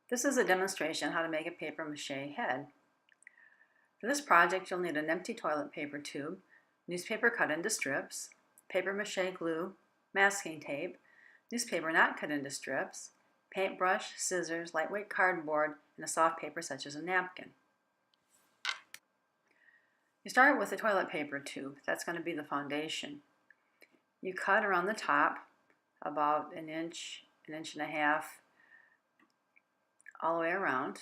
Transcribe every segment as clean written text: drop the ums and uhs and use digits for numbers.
This is a demonstration how to make a paper mache head. For this project, you'll need an empty toilet paper tube, newspaper cut into strips, paper mache glue, masking tape, newspaper not cut into strips, paintbrush, scissors, lightweight cardboard, and a soft paper such as a napkin. You start with the toilet paper tube. That's going to be the foundation. You cut around the top about an inch and a half all the way around,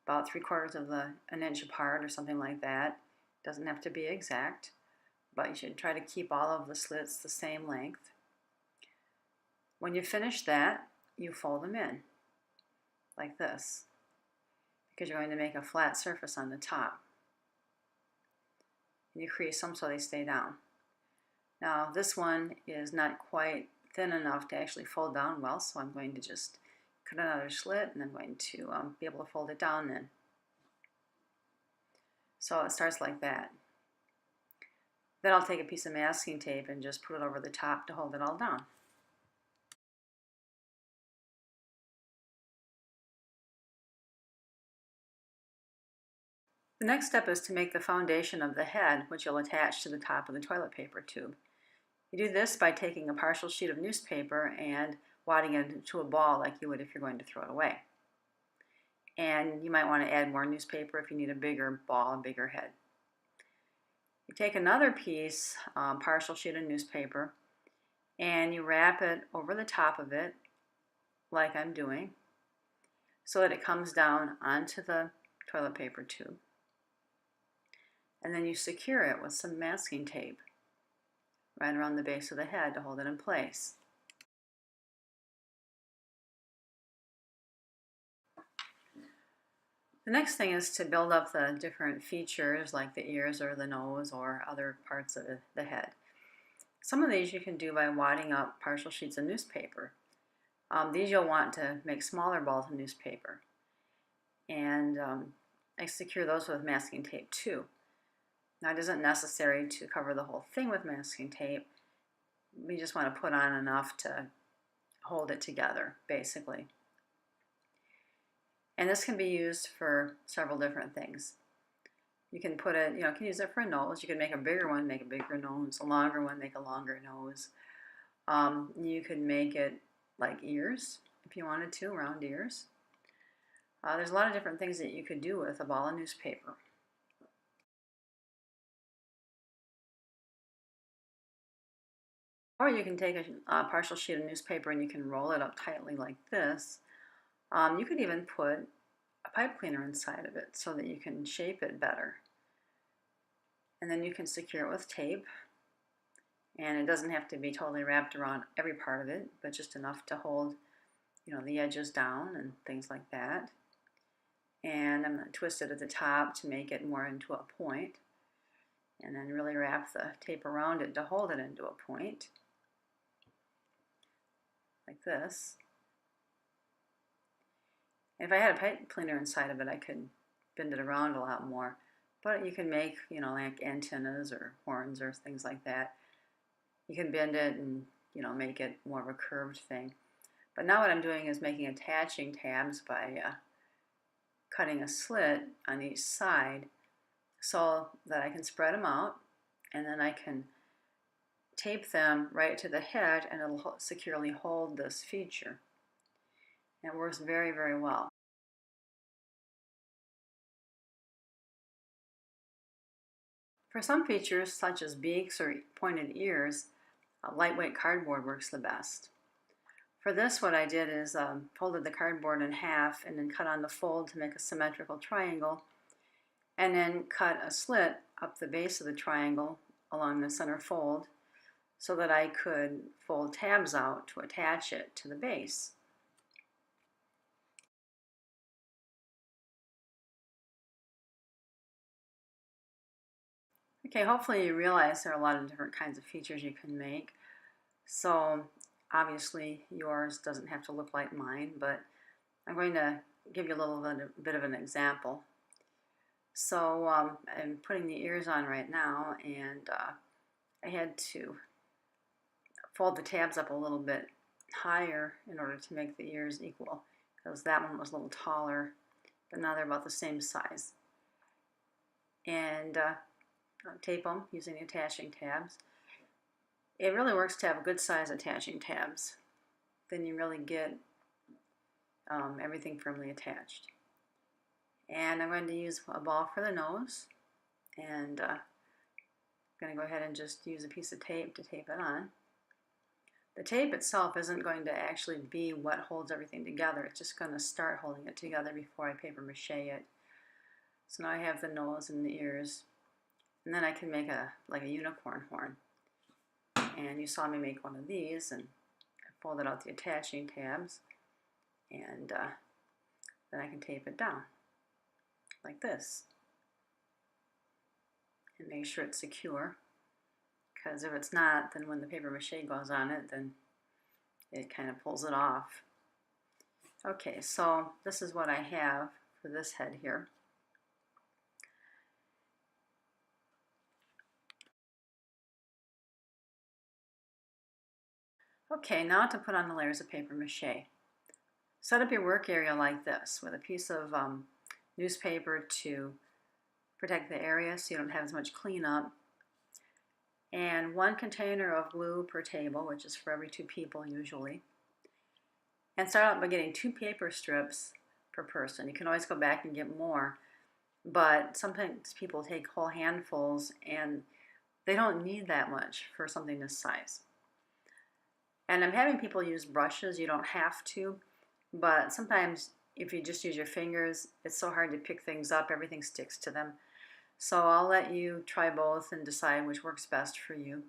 about 3/4 of an inch apart or something like that. Doesn't have to be exact, but you should try to keep all of the slits the same length. When you finish that, you fold them in like this, because you're going to make a flat surface on the top. You crease them so they stay down. Now this one is not quite thin enough to actually fold down well, so I'm going to just cut another slit and I'm going to be able to fold it down then. So it starts like that. Then I'll take a piece of masking tape and just put it over the top to hold it all down. The next step is to make the foundation of the head, which you'll attach to the top of the toilet paper tube. You do this by taking a partial sheet of newspaper and wadding it into a ball like you would if you're going to throw it away. And you might want to add more newspaper if you need a bigger ball, a bigger head. You take another piece, partial sheet of newspaper, and you wrap it over the top of it like I'm doing so that it comes down onto the toilet paper tube. And then you secure it with some masking tape right around the base of the head to hold it in place. The next thing is to build up the different features like the ears or the nose or other parts of the head. Some of these you can do by wadding up partial sheets of newspaper. These you'll want to make smaller balls of newspaper. And I secure those with masking tape too. Now it isn't necessary to cover the whole thing with masking tape. We just want to put on enough to hold it together, basically. And this can be used for several different things. You can put it, you can use it for a nose. You can make a bigger one, make a bigger nose. A longer one, make a longer nose. You could make it like ears, if you wanted to, round ears. There's a lot of different things that you could do with a ball of newspaper. Or you can take a partial sheet of newspaper and you can roll it up tightly like this. You could even put a pipe cleaner inside of it so that you can shape it better. And then you can secure it with tape. And it doesn't have to be totally wrapped around every part of it, but just enough to hold, the edges down and things like that. And I'm going to twist it at the top to make it more into a point. And then really wrap the tape around it to hold it into a point. Like this. If I had a pipe cleaner inside of it, I could bend it around a lot more. But you can make, like antennas or horns or things like that. You can bend it and, make it more of a curved thing. But now what I'm doing is making attaching tabs by cutting a slit on each side so that I can spread them out, and then I can tape them right to the head and it'll securely hold this feature. And it works very, very well. For some features, such as beaks or pointed ears, lightweight cardboard works the best. For this, what I did is folded the cardboard in half and then cut on the fold to make a symmetrical triangle, and then cut a slit up the base of the triangle along the center fold so that I could fold tabs out to attach it to the base. Okay, hopefully you realize there are a lot of different kinds of features you can make. So obviously yours doesn't have to look like mine, but I'm going to give you a little bit of an example. So I'm putting the ears on right now, and I had to fold the tabs up a little bit higher in order to make the ears equal. because that one was a little taller, but now they're about the same size. And tape them using the attaching tabs. It really works to have good size attaching tabs. Then you really get everything firmly attached. And I'm going to use a ball for the nose, and I'm going to go ahead and just use a piece of tape to tape it on. The tape itself isn't going to actually be what holds everything together. It's just going to start holding it together before I paper mache it. So now I have the nose and the ears, and then I can make like a unicorn horn. And you saw me make one of these, and I folded out the attaching tabs, and then I can tape it down like this and make sure it's secure, because if it's not, then when the paper mache goes on it, then it kind of pulls it off. Okay, so this is what I have for this head here. Okay, now to put on the layers of paper mache. Set up your work area like this, with a piece of newspaper to protect the area so you don't have as much cleanup, and 1 container of glue per table, which is for every 2 people usually. And start out by getting 2 paper strips per person. You can always go back and get more, but sometimes people take whole handfuls and they don't need that much for something this size. And I'm having people use brushes. You don't have to, but sometimes if you just use your fingers, it's so hard to pick things up, everything sticks to them. So I'll let you try both and decide which works best for you.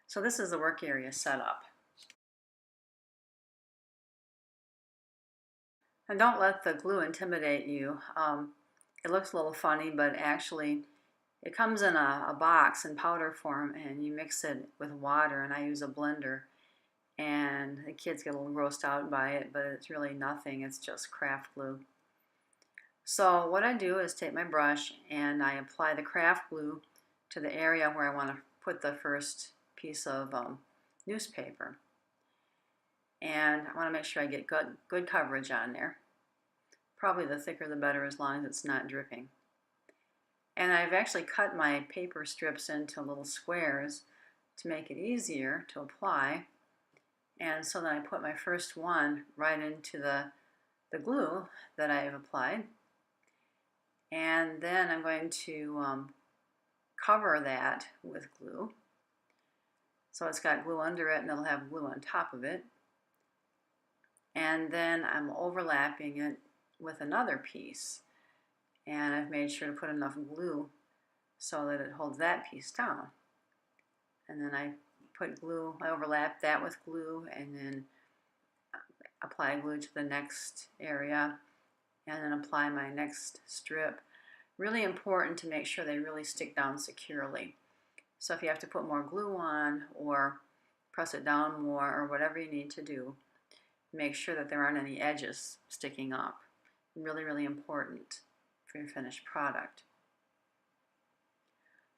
So this is the work area set up. And don't let the glue intimidate you. It looks a little funny, but actually it comes in a box in powder form, and you mix it with water, and I use a blender. And the kids get a little grossed out by it, but it's really nothing. It's just craft glue. So what I do is take my brush and I apply the craft glue to the area where I want to put the first piece of newspaper. And I want to make sure I get good coverage on there. Probably the thicker the better, as long as it's not dripping. And I've actually cut my paper strips into little squares to make it easier to apply. And so then I put my first one right into the glue that I've applied. And then I'm going to cover that with glue. So it's got glue under it, and it'll have glue on top of it. And then I'm overlapping it with another piece. And I've made sure to put enough glue so that it holds that piece down. And then I overlap that with glue, and then apply glue to the next area, and then apply my next strip. Really important to make sure they really stick down securely. So if you have to put more glue on or press it down more or whatever you need to do, make sure that there aren't any edges sticking up. Really, really important for your finished product.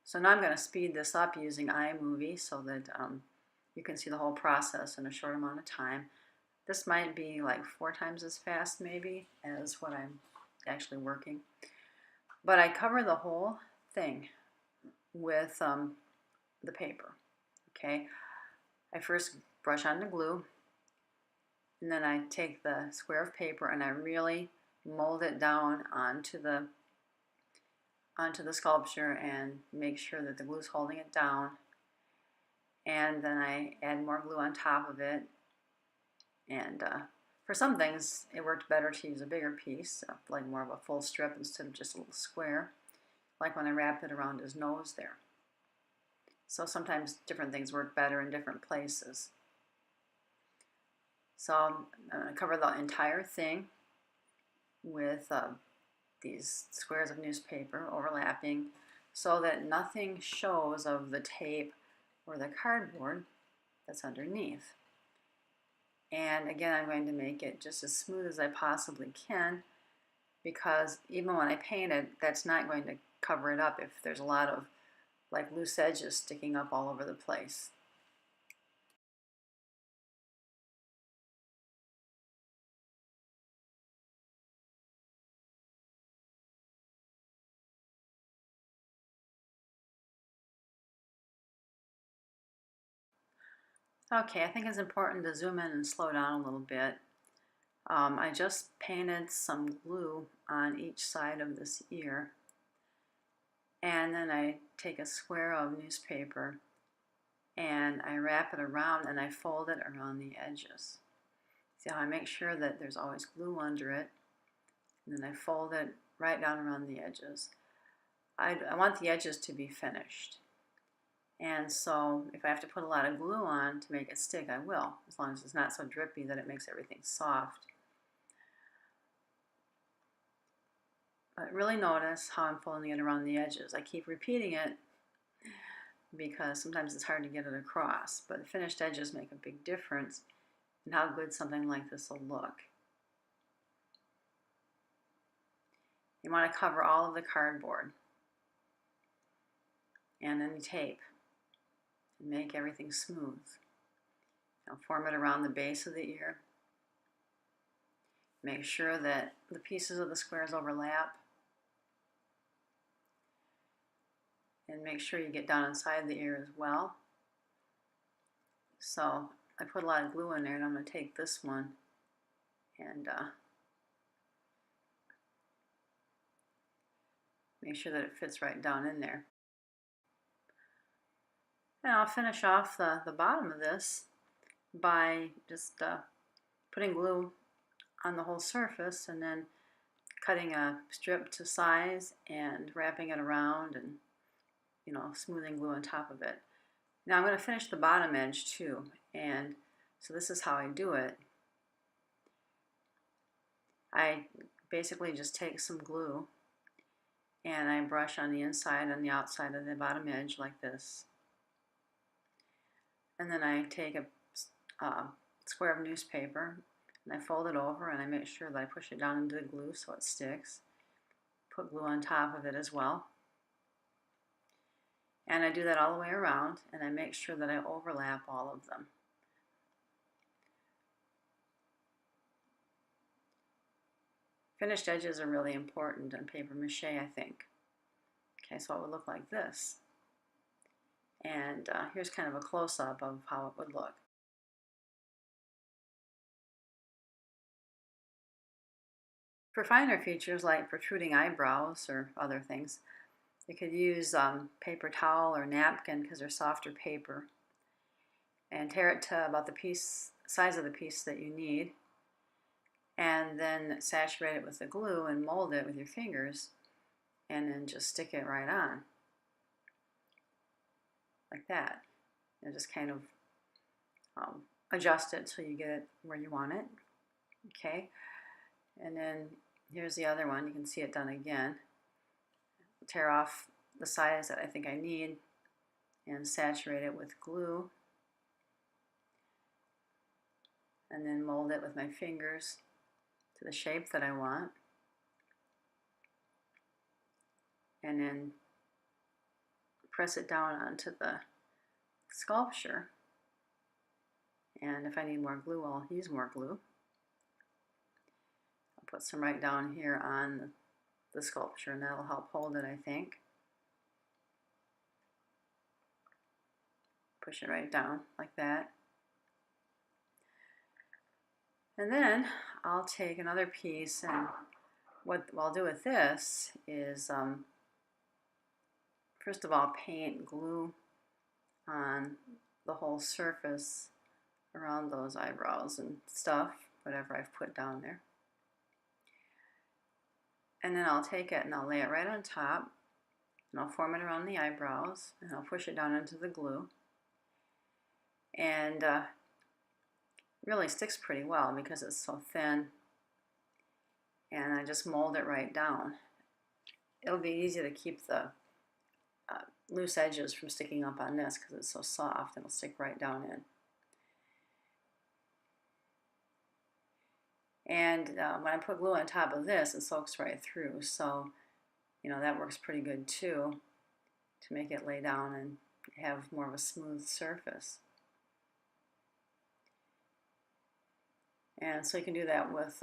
So now I'm going to speed this up using iMovie so that you can see the whole process in a short amount of time. This might be like 4 times as fast maybe as what I'm actually working. But I cover the whole thing with the paper. Okay, I first brush on the glue, and then I take the square of paper and I really mold it down onto the sculpture and make sure that the glue's holding it down. And then I add more glue on top of it. And for some things, it worked better to use a bigger piece, like more of a full strip instead of just a little square, like when I wrapped it around his nose there. So sometimes different things work better in different places. So I'm going to cover the entire thing with these squares of newspaper overlapping so that nothing shows of the tape or the cardboard that's underneath. And again, I'm going to make it just as smooth as I possibly can, because even when I paint it, that's not going to cover it up if there's a lot of like loose edges sticking up all over the place. Okay, I think it's important to zoom in and slow down a little bit. I just painted some glue on each side of this ear, and then I take a square of newspaper and I wrap it around and I fold it around the edges. See how I make sure that there's always glue under it, and then I fold it right down around the edges. I want the edges to be finished. And so if I have to put a lot of glue on to make it stick, I will, as long as it's not so drippy that it makes everything soft. But really notice how I'm folding it around the edges. I keep repeating it because sometimes it's hard to get it across, but the finished edges make a big difference in how good something like this will look. You want to cover all of the cardboard and any tape and make everything smooth. Now form it around the base of the ear. Make sure that the pieces of the squares overlap. And make sure you get down inside the ear as well. So I put a lot of glue in there, and I'm going to take this one and make sure that it fits right down in there. And I'll finish off the bottom of this by just putting glue on the whole surface and then cutting a strip to size and wrapping it around and, you know, smoothing glue on top of it. Now I'm going to finish the bottom edge too, and so this is how I do it. I basically just take some glue and I brush on the inside and the outside of the bottom edge like this. And then I take a square of newspaper and I fold it over and I make sure that I push it down into the glue so it sticks. Put glue on top of it as well. And I do that all the way around, and I make sure that I overlap all of them. Finished edges are really important on paper mache, I think. Okay, so it would look like this. And here's kind of a close-up of how it would look. For finer features like protruding eyebrows or other things, you could use paper towel or napkin because they're softer paper, and tear it to about the size of the piece that you need, and then saturate it with the glue and mold it with your fingers, and then just stick it right on like that, and just kind of adjust it so you get it where you want it. Okay, and then here's the other one. You can see it done again. Tear off the size that I think I need and saturate it with glue, and then mold it with my fingers to the shape that I want, and then press it down onto the sculpture. And if I need more glue, I'll use more glue. I'll put some right down here on the sculpture, and that'll help hold it, I think. Push it right down like that. And then I'll take another piece, and what I'll do with this is first of all paint glue on the whole surface around those eyebrows and stuff, whatever I've put down there. And then I'll take it and I'll lay it right on top, and I'll form it around the eyebrows, and I'll push it down into the glue. And really sticks pretty well because it's so thin, and I just mold it right down. It'll be easy to keep the loose edges from sticking up on this because it's so soft. It'll stick right down in. And when I put glue on top of this, it soaks right through, so you know that works pretty good too to make it lay down and have more of a smooth surface. And so you can do that with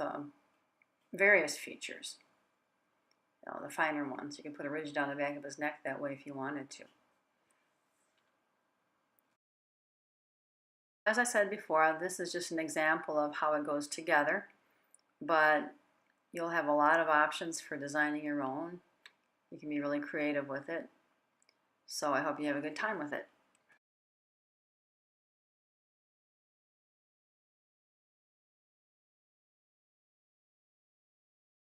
various features. You know, the finer ones. You can put a ridge down the back of his neck that way if you wanted to. As I said before, this is just an example of how it goes together, but you'll have a lot of options for designing your own. You can be really creative with it. So I hope you have a good time with it.